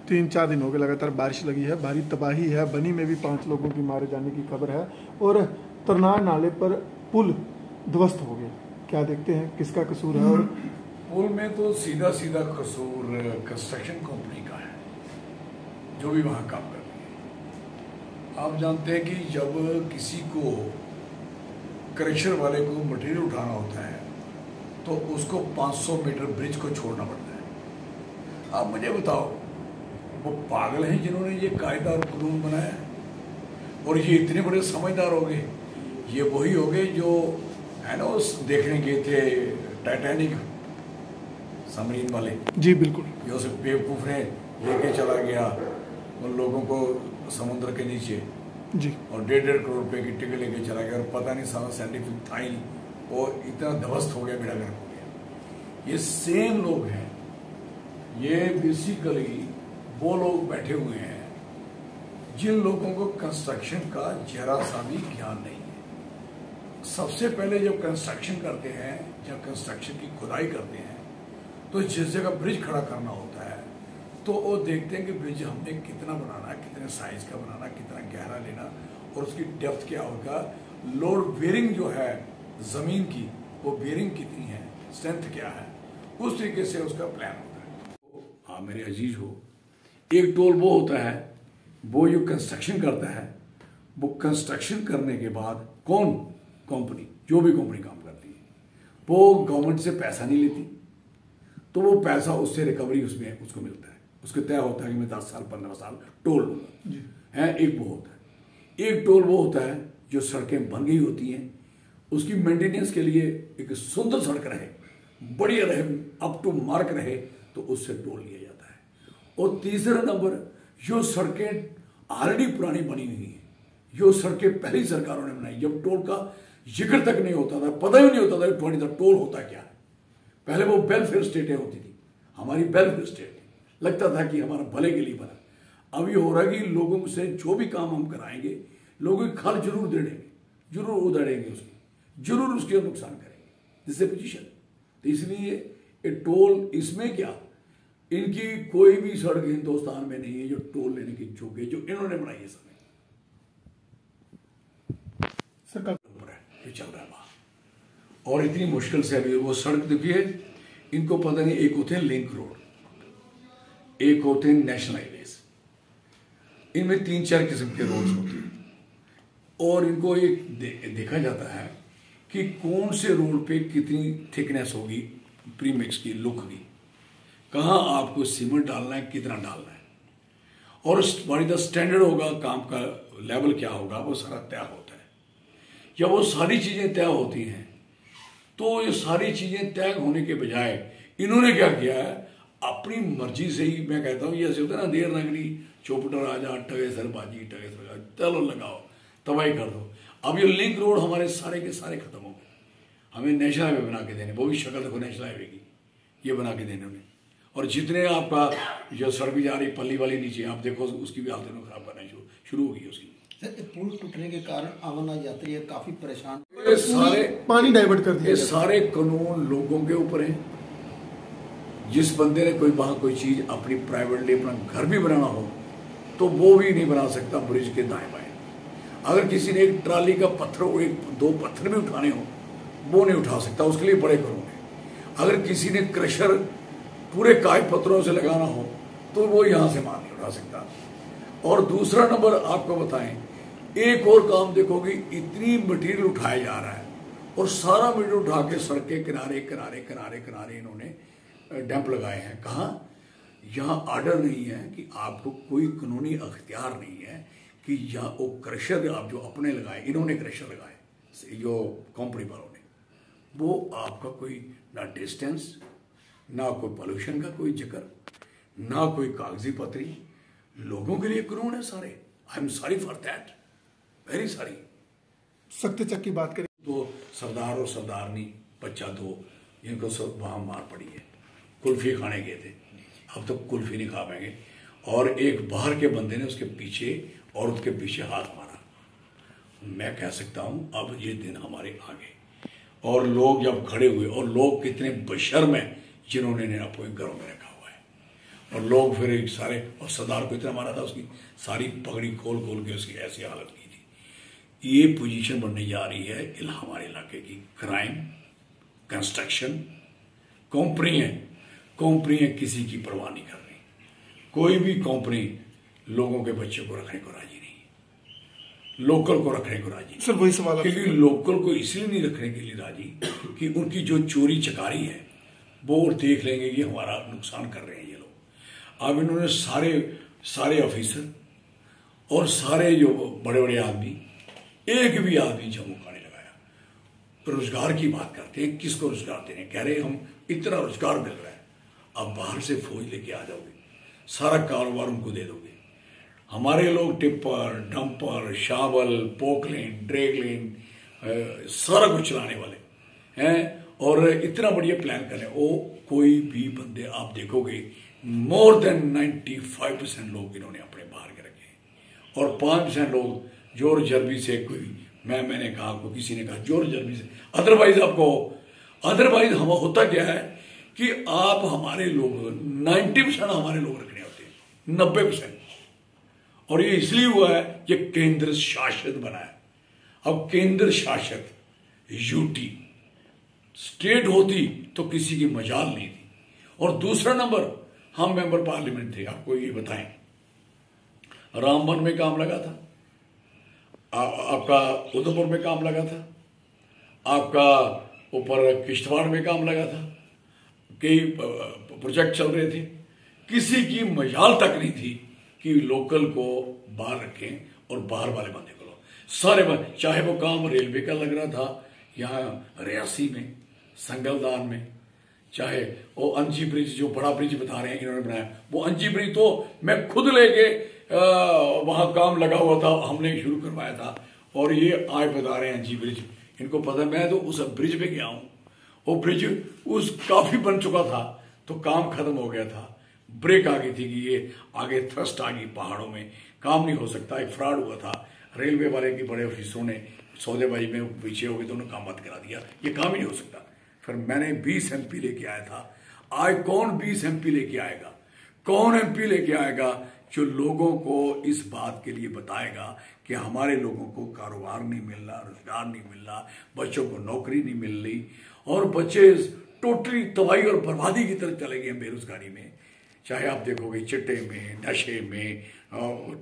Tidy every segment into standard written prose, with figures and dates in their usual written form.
3-4 दिन हो गए लगातार बारिश लगी है, भारी तबाही है। बनी में भी 5 लोगों की मारे जाने की खबर है और तरनार नाले पर पुल ध्वस्त हो गया। क्या देखते हैं किसका कसूर है? और पुल में तो सीधा सीधा कसूर कंस्ट्रक्शन कंपनी का है जो भी वहाँ काम कर रही है। आप जानते हैं कि जब किसी को क्रशर वाले को मटेरियल उठाना होता है तो उसको 500 मीटर ब्रिज को छोड़ना पड़ता है। आप मुझे बताओ, वो पागल हैं जिन्होंने ये कायदा और कानून बनाया? और ये इतने बड़े समझदार हो गए, ये वही हो गए जो है ना उस देखने गए थे टाइटैनिक सबमरीन वाले। जी बिल्कुल। जो उसे बेवकूफ ने लेके चला गया उन लोगों को समुद्र के नीचे जी, और 1.5 करोड़ रुपए की टिकट लेके चला गया और पता नहीं सारा साइंटिफिक था ही, वो इतना ध्वस्त हो गया, बेड़ा गर्क हो गया। ये सेम लोग हैं, ये बेसिकली वो लोग बैठे हुए हैं जिन लोगों को कंस्ट्रक्शन का जरा सा भी ज्ञान नहीं है। सबसे पहले जब कंस्ट्रक्शन करते हैं, जब कंस्ट्रक्शन की खुदाई करते हैं, तो जिस जगह ब्रिज खड़ा करना होता है तो वो देखते हैं कि ब्रिज हमने कितना बनाना है, कितने साइज का बनाना, कितना गहरा लेना और उसकी डेप्थ क्या होगा, लोड बेरिंग जो है जमीन की वो बेरिंग कितनी है, स्ट्रेंथ क्या है, उस तरीके से उसका प्लान होता है। हाँ मेरे अजीज हो, एक टोल वो होता है वो जो कंस्ट्रक्शन करता है, वो कंस्ट्रक्शन करने के बाद कौन कंपनी, जो भी कंपनी काम करती है वो गवर्नमेंट से पैसा नहीं लेती, तो वो पैसा उससे रिकवरी उसमें उसको मिलता है, उसको तय होता है कि मैं 10 साल 15 साल टोल लूंगा है। एक वो होता है, एक टोल वो होता है जो सड़कें बन गई होती हैं उसकी मेंटेनेंस के लिए एक सुंदर सड़क रहे, बढ़िया रहे, अप टू मार्क रहे, तो उससे टोल लिया जाता है। और तीसरा नंबर, जो सड़कें ऑलरेडी पुरानी बनी हुई हैं, जो सड़कें पहली सरकारों ने बनाई, जब टोल का जिक्र तक नहीं होता था, पता ही नहीं होता था टोल होता क्या है। पहले वो वेलफेयर स्टेटें होती थी, हमारी वेलफेयर स्टेट लगता था कि हमारा भले के लिए बना। अब ये हो रहा है कि लोगों से जो भी काम हम कराएंगे, लोगों की खाल जरूर देंगे, जरूर उधेड़ेंगे उसकी, जरूर उसके नुकसान करेंगे, जिससे पोजीशन। तो इसलिए ये टोल, इसमें क्या, इनकी कोई भी सड़क हिंदुस्तान में नहीं है जो टोल लेने की योग्य, जो इन्होंने बनाई है समय सरकार ये चल रहा है वहां। और इतनी मुश्किल से अभी वो सड़क देखिए, इनको पता नहीं, एक होते हैं लिंक रोड, एक होते हैं नेशनल हाईवेज, इनमें 3-4 किस्म के रोड्स होते हैं और इनको एक देखा जाता है कि कौन से रोड पे कितनी थिकनेस होगी प्रीमिक्स की, लुक की, कहाँ आपको सीमेंट डालना है, कितना डालना है, और व्हाट इज द स्टैंडर्ड होगा, काम का लेवल क्या होगा, वो सारा तय होता है। जब वो सारी चीजें तय होती हैं तो ये सारी चीजें तय होने के बजाय इन्होंने क्या किया है, अपनी मर्जी से ही, मैं कहता हूँ ये ऐसे होता है ना, देर नगरी चौपटा राजा टगे सरबाजी, टगे सरबाजी, चलो लगाओ तबाही कर दो। अब ये लिंक रोड हमारे सारे के सारे खत्म हो गए, हमें नेशनल हाईवे बना के देने, वो भी शक्ल देखो नेशनल हाईवे की, ये बना के देने उन्हें। और जितने आपका जो सड़क जा रही पल्ली वाली नीचे, आप देखो उसकी भी हालत में खराब करना शुरू होगी उसकी। पुल टूटने के कारण आवागमन यात्री काफी परेशान, ये सारे पानी डाइवर्ट कर दिया, ये सारे कानून लोगों के ऊपर है। जिस बंदे ने कोई वहां कोई चीज अपनी प्राइवेटली अपना घर भी बनाना हो तो वो भी नहीं बना सकता ब्रिज के दाएं बाएं। अगर किसी ने एक ट्राली का पत्थर और 1-2 पत्थर भी उठाने हो वो नहीं उठा सकता, उसके लिए बड़े कानून है। अगर किसी ने क्रशर पूरे कागज पत्थरों से लगाना हो तो वो यहां से मार नहीं उठा सकता। और दूसरा नंबर आपको बताएं, एक और काम देखोगे, इतनी मटेरियल उठाया जा रहा है और सारा मटेरियल उठा के सड़क के किनारे किनारे किनारे किनारे इन्होंने डैम्प लगाए हैं। कहाँ? यहाँ ऑर्डर नहीं है कि आपको कोई कानूनी अख्तियार नहीं है कि यहाँ वो क्रशर आप जो अपने लगाए, इन्होंने क्रशर लगाए जो कंपनी वालों ने, वो आपका कोई ना डिस्टेंस, ना कोई पोल्यूशन का कोई जिक्र, ना कोई कागजी पत्री, लोगों के लिए कानून है सारे। I am sorry for that, very sorry. सख्त चक की बात करें तो सरदार और सरदारनी बच्चा 2 इनको सब वहां मार पड़ी है, कुल्फी खाने गए थे, अब तो कुल्फी नहीं खा पाएंगे। और एक बाहर के बंदे ने उसके पीछे, औरत के पीछे हाथ मारा। मैं कह सकता हूं अब ये दिन हमारे आगे, और लोग जब खड़े हुए, और लोग कितने बशर्म हैं जिन्होंने अपने घरों में रखा हुआ है, और लोग फिर एक सारे, और सरदार को इतना मारा था, उसकी सारी पगड़ी खोल खोल के उसकी ऐसी हालत की थी। ये पोजीशन बनने जा रही है हमारे इलाके की। क्राइम, कंस्ट्रक्शन, कंपनी किसी की परवाह नहीं कर रही। कोई भी कंपनी लोगों के बच्चों को रखने को राजी नहीं, लोकल को रखने को राजी। सर वही सवाल, क्योंकि लोकल को इसलिए नहीं रखने के लिए राजी कि उनकी जो चोरी चकारी है वो देख लेंगे कि हमारा नुकसान कर रहे हैं ये लोग। अब इन्होंने सारे ऑफिसर और सारे जो बड़े बड़े आदमी, एक भी आदमी जम्मू का नहीं लगाया। रोजगार की बात करते हैं, किसको रोजगार देने, कह रहे हम इतना रोजगार मिल रहा है, अब बाहर से फौज लेके आ जाओगे, सारा कारोबार उनको दे दोगे। हमारे लोग टिप्पर, डंपर, शावल, पोकलेन, ड्रैगलेन सारा कुछ चलाने वाले हैं और इतना बढ़िया प्लान कर रहे हैं। वो कोई भी बंदे आप देखोगे, मोर देन 95% लोग इन्होंने अपने बाहर के रखे हैं और 5% लोग जोर जरबी से, कोई मैंने कहा, कोई किसी ने कहा जोर जरबी से, अदरवाइज आपको, अदरवाइज हम होता क्या है कि आप हमारे लोग 90% हमारे लोग रखने होते हैं, 90%। और ये इसलिए हुआ है, ये केंद्र शासित बना है। अब केंद्र शासित यूटी स्टेट होती तो किसी की मजाल नहीं थी। और दूसरा नंबर, हम मेंबर पार्लियामेंट थे, आपको ये बताएं, रामबन में काम लगा था, आपका उधमपुर में काम लगा था, आपका ऊपर किश्तवाड़ में काम लगा था, कई प्रोजेक्ट चल रहे थे। किसी की मजाल तक नहीं थी कि लोकल को बाहर रखें और बाहर वाले बंदे को लो, सारे बंदे, चाहे वो काम रेलवे का लग रहा था यहाँ रियासी में, संगलदान में, चाहे वो अंजी ब्रिज, जो बड़ा ब्रिज बता रहे हैं इन्होंने बनाया, वो अंजी ब्रिज तो मैं खुद लेके वहां काम लगा हुआ था, हमने शुरू करवाया था। और ये आज बता रहे हैं अंजी ब्रिज, इनको पता, मैं तो उस ब्रिज पे गया हूं, वो ब्रिज उस काफी बन चुका था तो काम खत्म हो गया था, ब्रेक आ गई थी कि ये आगे थ्रस्ट आ गई, पहाड़ों में काम नहीं हो सकता, एक फ्रॉड हुआ था, रेलवे वाले की बड़े ऑफिसरों ने सौदेबाजी में पीछे हो गए तो उन्होंने काम बंद करा दिया, ये काम ही नहीं हो सकता। फिर मैंने 20 MP लेके आया था। आज कौन 20 MP लेके आएगा, कौन MP लेके आएगा जो लोगों को इस बात के लिए बताएगा कि हमारे लोगों को कारोबार नहीं मिल रहा, रोजगार नहीं मिल रहा, बच्चों को नौकरी नहीं मिल रही और बच्चे टोटली तबाही और बर्बादी की तरफ चले गए बेरोजगारी में। चाहे आप देखोगे चिट्टे में, नशे में,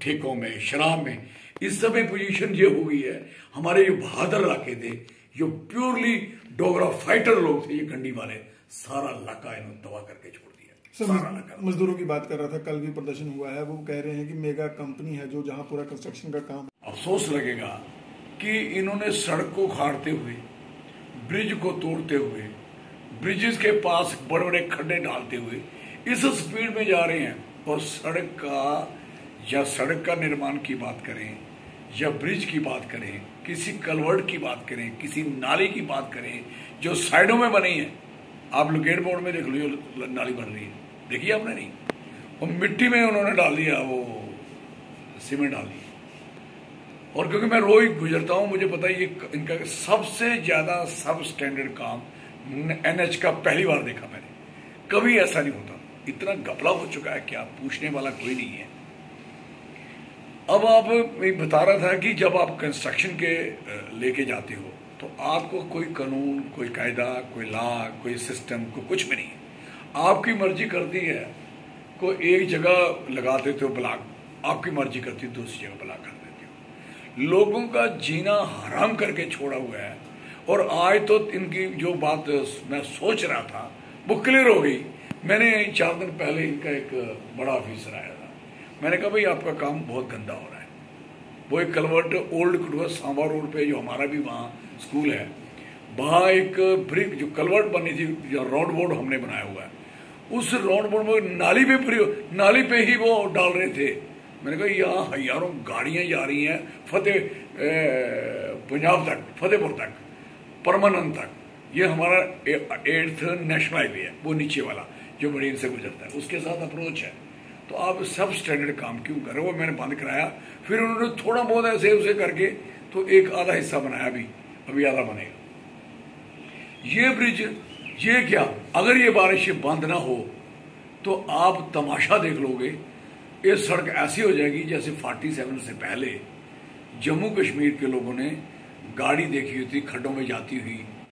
ठेकों में, शराब में, इस सब में पोजीशन ये हो गई है। हमारे जो बहादुर इलाके थे, जो प्योरली डोगरा फाइटर लोग थे, ये कंडी वाले, सारा इलाका इन्होंने तबाह करके छोड़ दिया। मजदूरों की बात कर रहा था, कल भी प्रदर्शन हुआ है, वो कह रहे हैं कि मेगा कंपनी है जो जहां पूरा कंस्ट्रक्शन का काम। अफसोस लगेगा कि इन्होंने सड़क को उखाड़ते हुए, ब्रिज को तोड़ते हुए, ब्रिजेस के पास बड़े बड़े खड्डे डालते हुए इस स्पीड में जा रहे हैं। और सड़क का निर्माण की बात करें या ब्रिज की बात करें, किसी कलवर्ट की बात करें, किसी नाली की बात करें जो साइडों में बनी है, आप लोकेट बोर्ड में देख लो जो नाली बन रही है, देखिए आपने? नहीं, वो मिट्टी में उन्होंने डाल दिया, वो सीमेंट डाल दी। और क्योंकि मैं रोज गुजरता हूं, मुझे पता है ये इनका सबसे ज्यादा सब स्टैंडर्ड काम NH का पहली बार देखा मैंने, कभी ऐसा नहीं होता, इतना घपला हो चुका है कि आप पूछने वाला कोई नहीं है। अब आप बता रहा था कि जब आप कंस्ट्रक्शन के लेके जाते हो तो आपको कोई कानून, कोई कायदा, कोई लॉ, कोई सिस्टम, कोई कुछ भी नहीं है, आपकी मर्जी करती है। कोई एक जगह लगा देते हो ब्लॉक, आपकी मर्जी करती है दूसरी जगह ब्लॉक कर देते हो। लोगों का जीना हराम करके छोड़ा हुआ है। और आज तो इनकी जो बात मैं सोच रहा था वो क्लियर हो गई। मैंने 4 दिन पहले इनका एक बड़ा ऑफिसर आया था, मैंने कहा भाई आपका काम बहुत गंदा हो रहा है। वो एक कलवर्ट ओल्ड कटुआ सांबा रोड पे, जो हमारा भी वहाँ स्कूल है, वहाँ एक ब्रिक जो कलवर्ट बनी थी, जो रोड बोर्ड हमने बनाया हुआ है, उस रोड बोर्ड में नाली पे ही वो डाल रहे थे। मैंने कहा यहाँ हजारों गाड़ियाँ जा रही हैं पंजाब तक, फतेहपुर तक, परमानंद तक। ये हमारा 8th नेशनल हाईवे है, वो नीचे वाला जो मरीन से गुजरता है, उसके साथ अप्रोच है। तो आप सब स्टैंडर्ड काम क्यों कर रहे हो? वो मैंने बंद कराया, फिर उन्होंने थोड़ा बहुत ऐसे उसे करके तो एक आधा हिस्सा बनाया, अभी आधा बनेगा। ये ब्रिज, ये क्या, अगर ये बारिश बंद ना हो तो आप तमाशा देख लोगे। ये सड़क ऐसी हो जाएगी जैसे 47 से पहले जम्मू कश्मीर के लोगों ने गाड़ी देखी हुई थी खड्डों में जाती हुई,